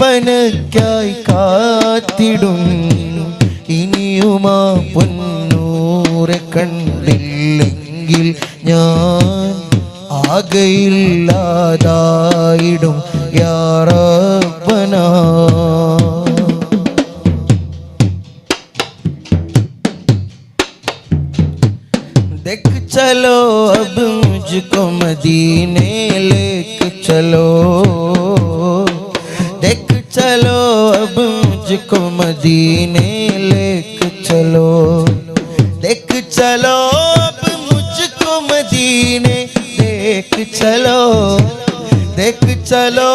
അപ്പനയ്ക്കായി കാത്തിടും ഇനിയുമാ പൊന്നൂരെ കണ്ടില്ലെങ്കിൽ ഞാൻ ആകയില്ലാതായിടും യാ റബ്ബനാ. देख चलो अब मुझको मदीने लेके चलो, देख चलो अब मुझको मदीने लेके चलो, देख चलो अब मुझको मदीने देख चलो, देख चलो